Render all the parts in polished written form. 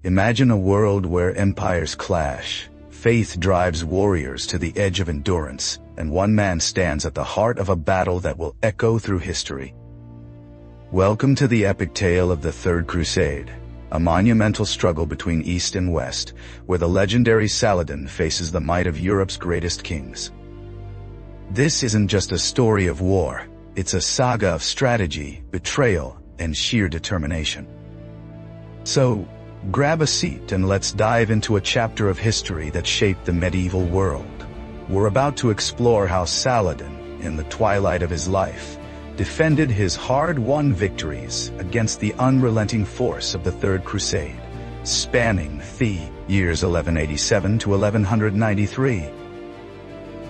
Imagine a world where empires clash, faith drives warriors to the edge of endurance, and one man stands at the heart of a battle that will echo through history. Welcome to the epic tale of the Third Crusade, a monumental struggle between East and West, where the legendary Saladin faces the might of Europe's greatest kings. This isn't just a story of war, it's a saga of strategy, betrayal, and sheer determination. So, grab a seat and let's dive into a chapter of history that shaped the medieval world. We're about to explore how Saladin, in the twilight of his life, defended his hard-won victories against the unrelenting force of the Third Crusade, spanning the years 1187 to 1193.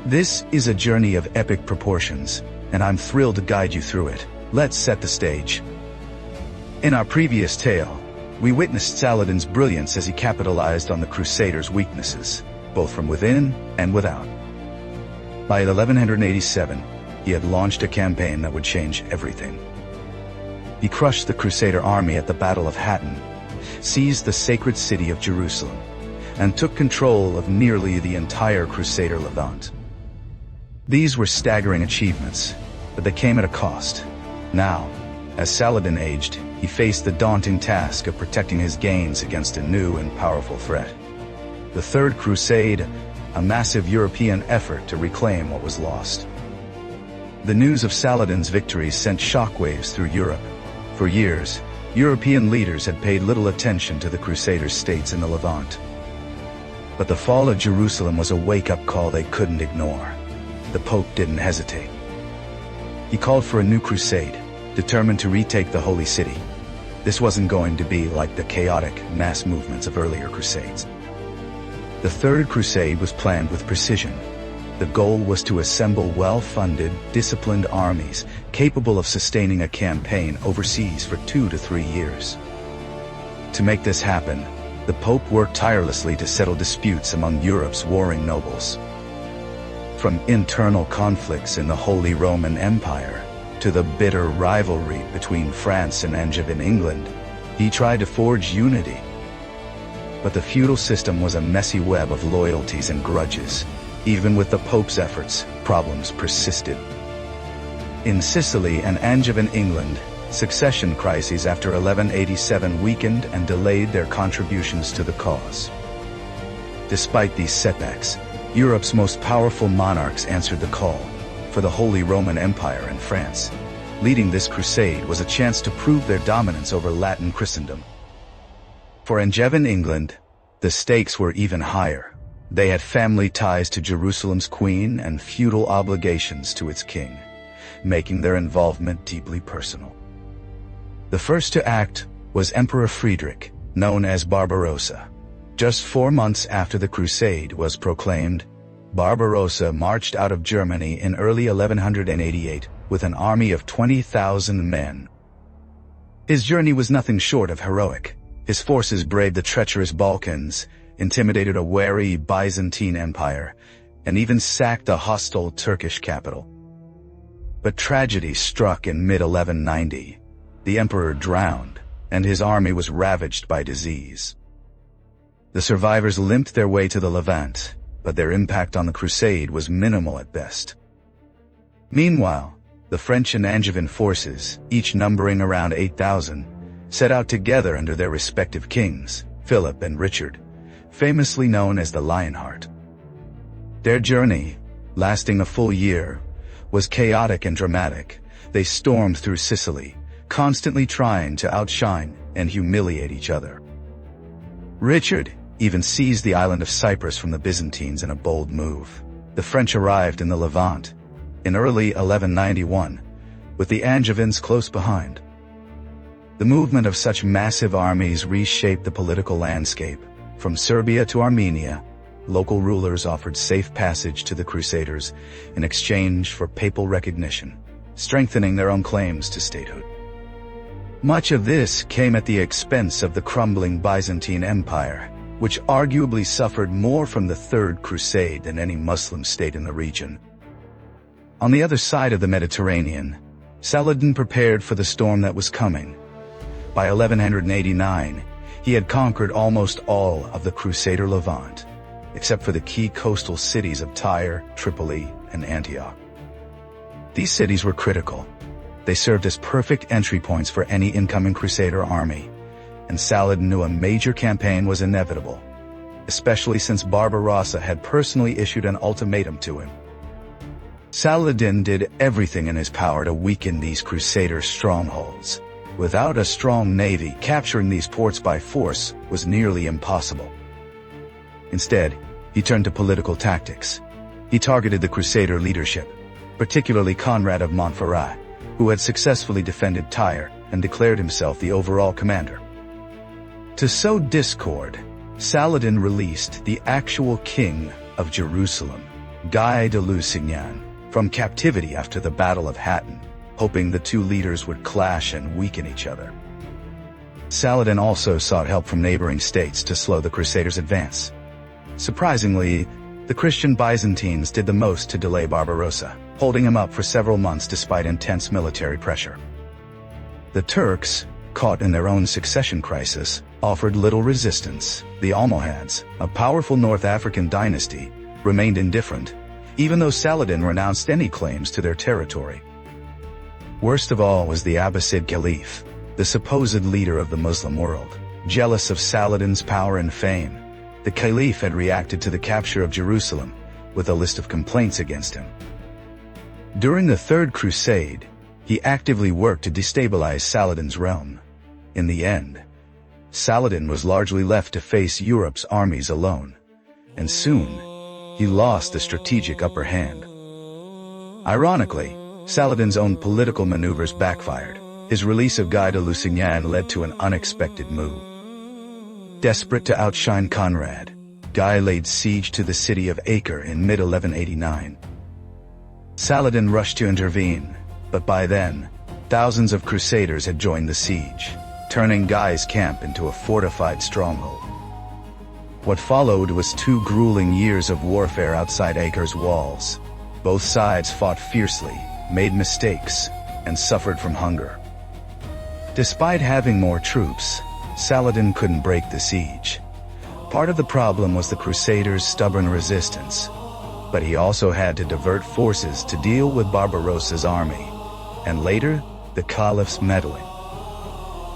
This is a journey of epic proportions, and I'm thrilled to guide you through it. Let's set the stage. In our previous tale, we witnessed Saladin's brilliance as he capitalized on the Crusaders' weaknesses, both from within and without. By 1187, he had launched a campaign that would change everything. He crushed the Crusader army at the Battle of Hattin, seized the sacred city of Jerusalem, and took control of nearly the entire Crusader Levant. These were staggering achievements, but they came at a cost. Now, as Saladin aged, he faced the daunting task of protecting his gains against a new and powerful threat. The Third Crusade, a massive European effort to reclaim what was lost. The news of Saladin's victories sent shockwaves through Europe. For years, European leaders had paid little attention to the Crusader states in the Levant. But the fall of Jerusalem was a wake-up call they couldn't ignore. The Pope didn't hesitate. He called for a new crusade, determined to retake the Holy City. This wasn't going to be like the chaotic mass movements of earlier crusades. The Third Crusade was planned with precision. The goal was to assemble well-funded, disciplined armies capable of sustaining a campaign overseas for 2 to 3 years. To make this happen, the Pope worked tirelessly to settle disputes among Europe's warring nobles. From internal conflicts in the Holy Roman Empire to the bitter rivalry between France and Angevin England, he tried to forge unity. But the feudal system was a messy web of loyalties and grudges. Even with the Pope's efforts, problems persisted. In Sicily and Angevin England, succession crises after 1187 weakened and delayed their contributions to the cause. Despite these setbacks, Europe's most powerful monarchs answered the call for the Holy Roman Empire and France. Leading this crusade was a chance to prove their dominance over Latin Christendom. For Angevin England, the stakes were even higher. They had family ties to Jerusalem's queen and feudal obligations to its king, making their involvement deeply personal. The first to act was Emperor Friedrich, known as Barbarossa. Just 4 months after the crusade was proclaimed, Barbarossa marched out of Germany in early 1188 with an army of 20,000 men. His journey was nothing short of heroic. His forces braved the treacherous Balkans, intimidated a wary Byzantine Empire, and even sacked a hostile Turkish capital. But tragedy struck in mid-1190. The emperor drowned, and his army was ravaged by disease. The survivors limped their way to the Levant, but their impact on the crusade was minimal at best. Meanwhile, the French and Angevin forces, each numbering around 8,000, set out together under their respective kings, Philip and Richard, famously known as the Lionheart. Their journey, lasting a full year, was chaotic and dramatic. They stormed through Sicily, constantly trying to outshine and humiliate each other. Richard even seized the island of Cyprus from the Byzantines in a bold move. The French arrived in the Levant in early 1191, with the Angevins close behind. The movement of such massive armies reshaped the political landscape. From Serbia to Armenia, local rulers offered safe passage to the Crusaders in exchange for papal recognition, strengthening their own claims to statehood. Much of this came at the expense of the crumbling Byzantine Empire, which arguably suffered more from the Third Crusade than any Muslim state in the region. On the other side of the Mediterranean, Saladin prepared for the storm that was coming. By 1189, He had conquered almost all of the Crusader Levant, except for the key coastal cities of Tyre, Tripoli, and Antioch. These cities were critical. They served as perfect entry points for any incoming Crusader army, and Saladin knew a major campaign was inevitable, especially since Barbarossa had personally issued an ultimatum to him. Saladin did everything in his power to weaken these Crusader strongholds. Without a strong navy, capturing these ports by force was nearly impossible. Instead, he turned to political tactics. He targeted the Crusader leadership, particularly Conrad of Montferrat, who had successfully defended Tyre and declared himself the overall commander. To sow discord, Saladin released the actual king of Jerusalem, Guy de Lusignan, from captivity after the Battle of Hattin, hoping the two leaders would clash and weaken each other. Saladin also sought help from neighboring states to slow the Crusaders' advance. Surprisingly, the Christian Byzantines did the most to delay Barbarossa, holding him up for several months despite intense military pressure. The Turks, caught in their own succession crisis, offered little resistance. The Almohads, a powerful North African dynasty, remained indifferent, even though Saladin renounced any claims to their territory. Worst of all was the Abbasid Caliph, the supposed leader of the Muslim world. Jealous of Saladin's power and fame, the Caliph had reacted to the capture of Jerusalem with a list of complaints against him. During the Third Crusade, he actively worked to destabilize Saladin's realm. In the end, Saladin was largely left to face Europe's armies alone, and soon, he lost the strategic upper hand. Ironically, Saladin's own political maneuvers backfired. His release of Guy de Lusignan led to an unexpected move. Desperate to outshine Conrad, Guy laid siege to the city of Acre in mid-1189. Saladin rushed to intervene, but by then, thousands of Crusaders had joined the siege, turning Guy's camp into a fortified stronghold. What followed was 2 grueling years of warfare outside Acre's walls. Both sides fought fiercely, made mistakes, and suffered from hunger. Despite having more troops, Saladin couldn't break the siege. Part of the problem was the Crusaders' stubborn resistance, but he also had to divert forces to deal with Barbarossa's army, and later, the Caliph's meddling.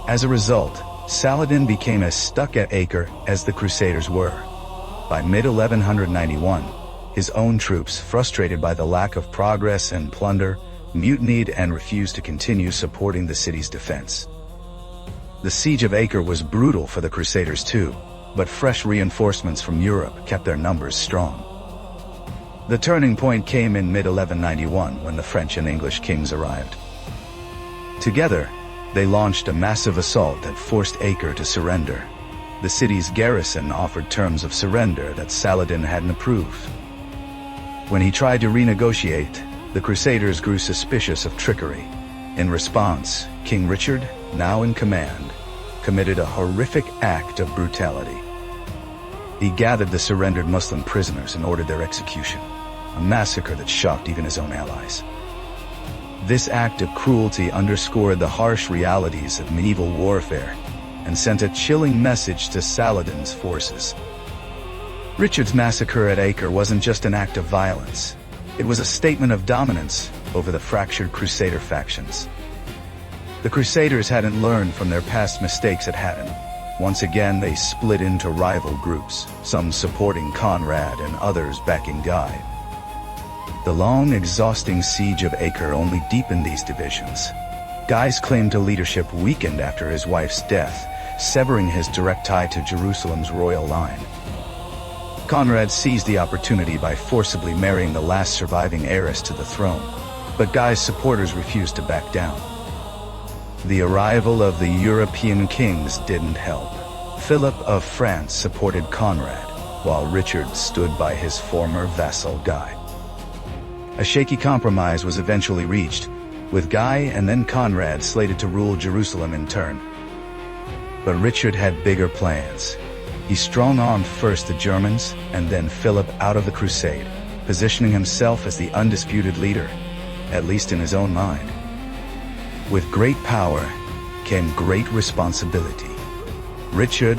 As a result, Saladin became as stuck at Acre as the Crusaders were. By mid-1191, his own troops, frustrated by the lack of progress and plunder, mutinied and refused to continue supporting the city's defense. The Siege of Acre was brutal for the Crusaders too, but fresh reinforcements from Europe kept their numbers strong. The turning point came in mid-1191 when the French and English kings arrived. Together, they launched a massive assault that forced Acre to surrender. The city's garrison offered terms of surrender that Saladin hadn't approved. When he tried to renegotiate, the Crusaders grew suspicious of trickery. In response, King Richard, now in command, committed a horrific act of brutality. He gathered the surrendered Muslim prisoners and ordered their execution, a massacre that shocked even his own allies. This act of cruelty underscored the harsh realities of medieval warfare and sent a chilling message to Saladin's forces. Richard's massacre at Acre wasn't just an act of violence. It was a statement of dominance over the fractured Crusader factions. The Crusaders hadn't learned from their past mistakes at Hattin. Once again, they split into rival groups, some supporting Conrad and others backing Guy. The long, exhausting siege of Acre only deepened these divisions. Guy's claim to leadership weakened after his wife's death, severing his direct tie to Jerusalem's royal line. Conrad seized the opportunity by forcibly marrying the last surviving heiress to the throne, but Guy's supporters refused to back down. The arrival of the European kings didn't help. Philip of France supported Conrad, while Richard stood by his former vassal Guy. A shaky compromise was eventually reached, with Guy and then Conrad slated to rule Jerusalem in turn. But Richard had bigger plans. He strong-armed first the Germans and then Philip out of the crusade, positioning himself as the undisputed leader, at least in his own mind. With great power came great responsibility. Richard,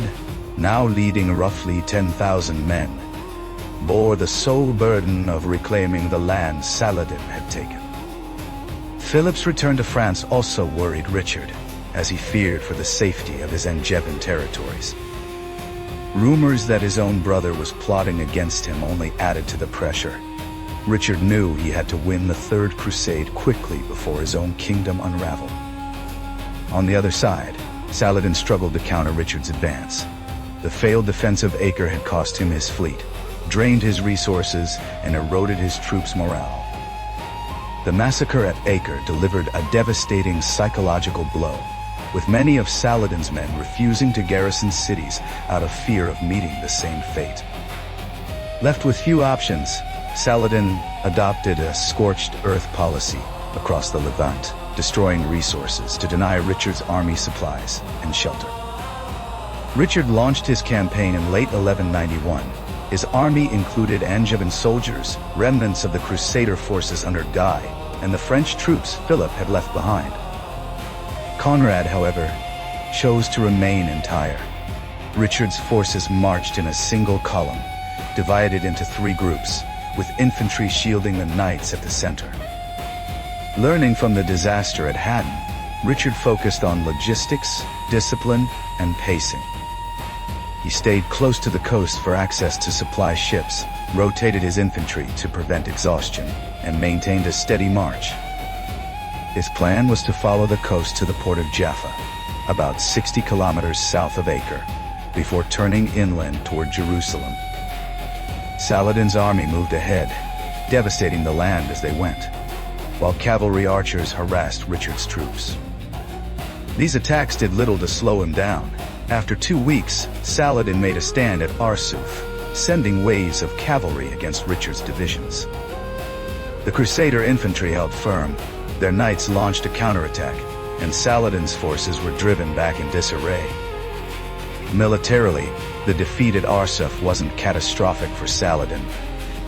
now leading roughly 10,000 men, bore the sole burden of reclaiming the land Saladin had taken. Philip's return to France also worried Richard, as he feared for the safety of his Angevin territories. Rumors that his own brother was plotting against him only added to the pressure. Richard knew he had to win the Third Crusade quickly before his own kingdom unraveled. On the other side, Saladin struggled to counter Richard's advance. The failed defense of Acre had cost him his fleet, drained his resources, and eroded his troops' morale. The massacre at Acre delivered a devastating psychological blow, with many of Saladin's men refusing to garrison cities out of fear of meeting the same fate. Left with few options, Saladin adopted a scorched earth policy across the Levant, destroying resources to deny Richard's army supplies and shelter. Richard launched his campaign in late 1191. His army included Angevin soldiers, remnants of the Crusader forces under Guy, and the French troops Philip had left behind. Conrad, however, chose to remain entire. Richard's forces marched in a single column, divided into 3 groups, with infantry shielding the knights at the center. Learning from the disaster at Haddon, Richard focused on logistics, discipline, and pacing. He stayed close to the coast for access to supply ships, rotated his infantry to prevent exhaustion, and maintained a steady march. His plan was to follow the coast to the port of Jaffa, about 60 kilometers south of Acre, before turning inland toward Jerusalem. Saladin's army moved ahead, devastating the land as they went, while cavalry archers harassed Richard's troops. These attacks did little to slow him down. After 2 weeks, Saladin made a stand at Arsuf, sending waves of cavalry against Richard's divisions. The Crusader infantry held firm, their knights launched a counterattack, and Saladin's forces were driven back in disarray. Militarily, the defeat at Arsuf wasn't catastrophic for Saladin.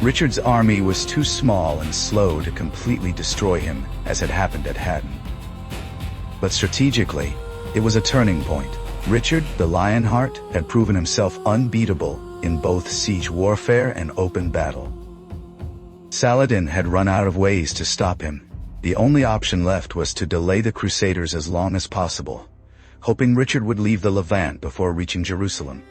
Richard's army was too small and slow to completely destroy him, as had happened at Haddon. But strategically, it was a turning point. Richard the Lionheart had proven himself unbeatable in both siege warfare and open battle. Saladin had run out of ways to stop him. The only option left was to delay the Crusaders as long as possible, hoping Richard would leave the Levant before reaching Jerusalem.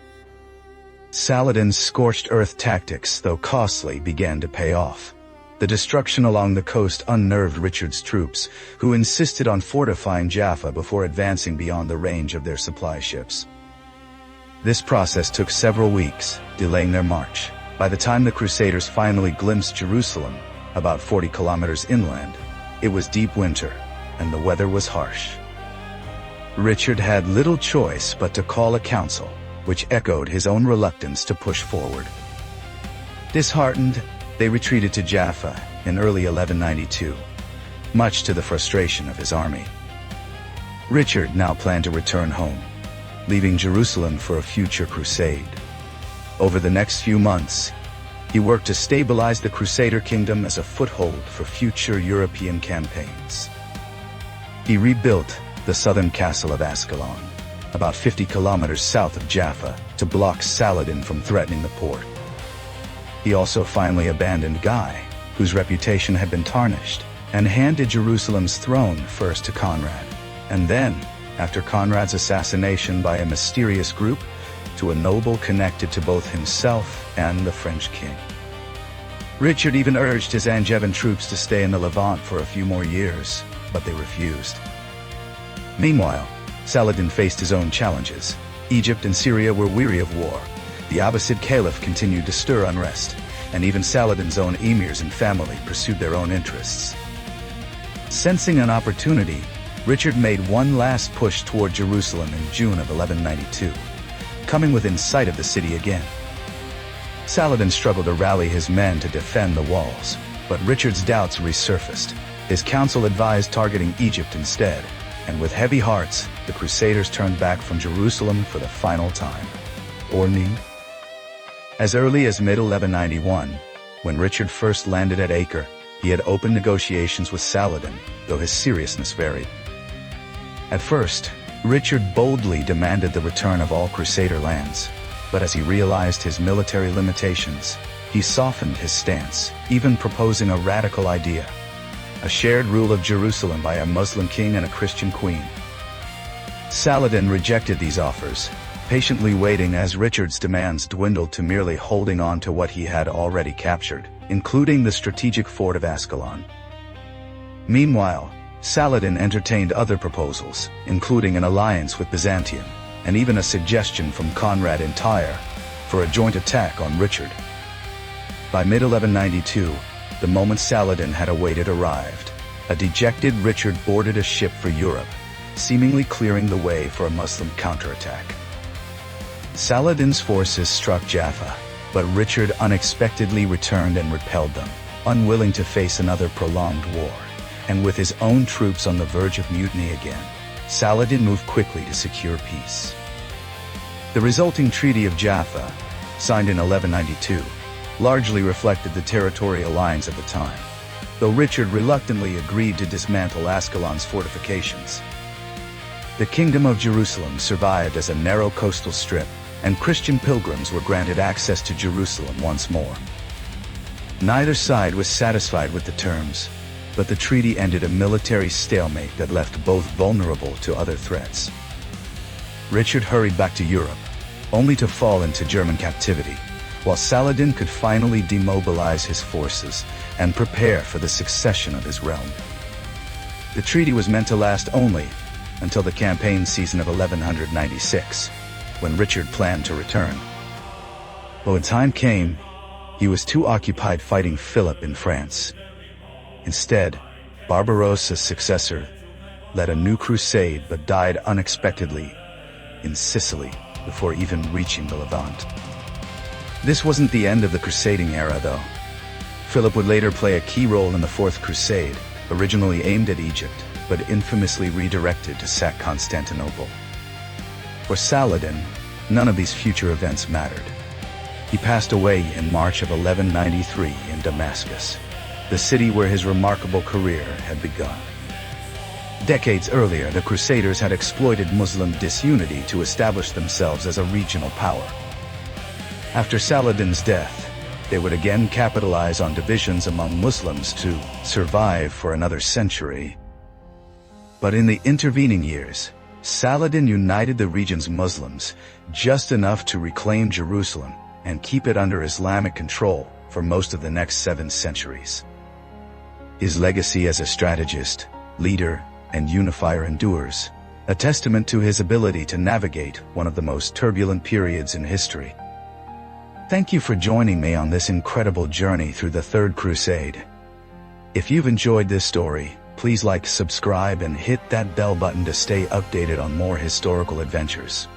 Saladin's scorched earth tactics, though costly, began to pay off. The destruction along the coast unnerved Richard's troops, who insisted on fortifying Jaffa before advancing beyond the range of their supply ships. This process took several weeks, delaying their march. By the time the Crusaders finally glimpsed Jerusalem, about 40 kilometers inland, it was deep winter, and the weather was harsh. Richard had little choice but to call a council, which echoed his own reluctance to push forward. Disheartened, they retreated to Jaffa in early 1192, much to the frustration of his army. Richard now planned to return home, leaving Jerusalem for a future crusade. Over the next few months, he worked to stabilize the Crusader kingdom as a foothold for future European campaigns. He rebuilt the southern castle of Ascalon, about 50 kilometers south of Jaffa, to block Saladin from threatening the port. He also finally abandoned Guy, whose reputation had been tarnished, and handed Jerusalem's throne first to Conrad, and then, after Conrad's assassination by a mysterious group, to a noble connected to both himself and the French king. Richard even urged his Angevin troops to stay in the Levant for a few more years, but they refused. Meanwhile, Saladin faced his own challenges. Egypt and Syria were weary of war. The Abbasid Caliph continued to stir unrest, and even Saladin's own emirs and family pursued their own interests. Sensing an opportunity, Richard made one last push toward Jerusalem in June of 1192, coming within sight of the city again. Saladin struggled to rally his men to defend the walls, but Richard's doubts resurfaced. His council advised targeting Egypt instead, and with heavy hearts, the Crusaders turned back from Jerusalem for the final time. Or need? As early as mid-1191, when Richard first landed at Acre, he had opened negotiations with Saladin, though his seriousness varied. At first, Richard boldly demanded the return of all Crusader lands, but as he realized his military limitations, he softened his stance, even proposing a radical idea: a shared rule of Jerusalem by a Muslim king and a Christian queen. Saladin rejected these offers, patiently waiting as Richard's demands dwindled to merely holding on to what he had already captured, including the strategic fort of Ascalon. Meanwhile, Saladin entertained other proposals, including an alliance with Byzantium, and even a suggestion from Conrad in Tyre for a joint attack on Richard. By mid-1192, the moment Saladin had awaited arrived. A dejected Richard boarded a ship for Europe, seemingly clearing the way for a Muslim counterattack. Saladin's forces struck Jaffa, but Richard unexpectedly returned and repelled them, unwilling to face another prolonged war. And with his own troops on the verge of mutiny again, Saladin moved quickly to secure peace. The resulting Treaty of Jaffa, signed in 1192, largely reflected the territorial lines of the time, though Richard reluctantly agreed to dismantle Ascalon's fortifications. The Kingdom of Jerusalem survived as a narrow coastal strip, and Christian pilgrims were granted access to Jerusalem once more. Neither side was satisfied with the terms, but the treaty ended a military stalemate that left both vulnerable to other threats. Richard hurried back to Europe, only to fall into German captivity, while Saladin could finally demobilize his forces and prepare for the succession of his realm. The treaty was meant to last only until the campaign season of 1196, when Richard planned to return. But when time came, he was too occupied fighting Philip in France. Instead, Barbarossa's successor led a new crusade but died unexpectedly in Sicily before even reaching the Levant. This wasn't the end of the crusading era, though. Philip would later play a key role in the Fourth Crusade, originally aimed at Egypt, but infamously redirected to sack Constantinople. For Saladin, none of these future events mattered. He passed away in March of 1193 in Damascus, the city where his remarkable career had begun. Decades earlier, the Crusaders had exploited Muslim disunity to establish themselves as a regional power. After Saladin's death, they would again capitalize on divisions among Muslims to survive for another century. But in the intervening years, Saladin united the region's Muslims just enough to reclaim Jerusalem and keep it under Islamic control for most of the next 7 centuries. His legacy as a strategist, leader, and unifier endures, a testament to his ability to navigate one of the most turbulent periods in history. Thank you for joining me on this incredible journey through the Third Crusade. If you've enjoyed this story, please like, subscribe, and hit that bell button to stay updated on more historical adventures.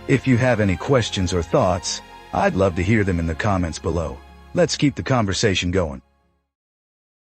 If you have any questions or thoughts, I'd love to hear them in the comments below. Let's keep the conversation going.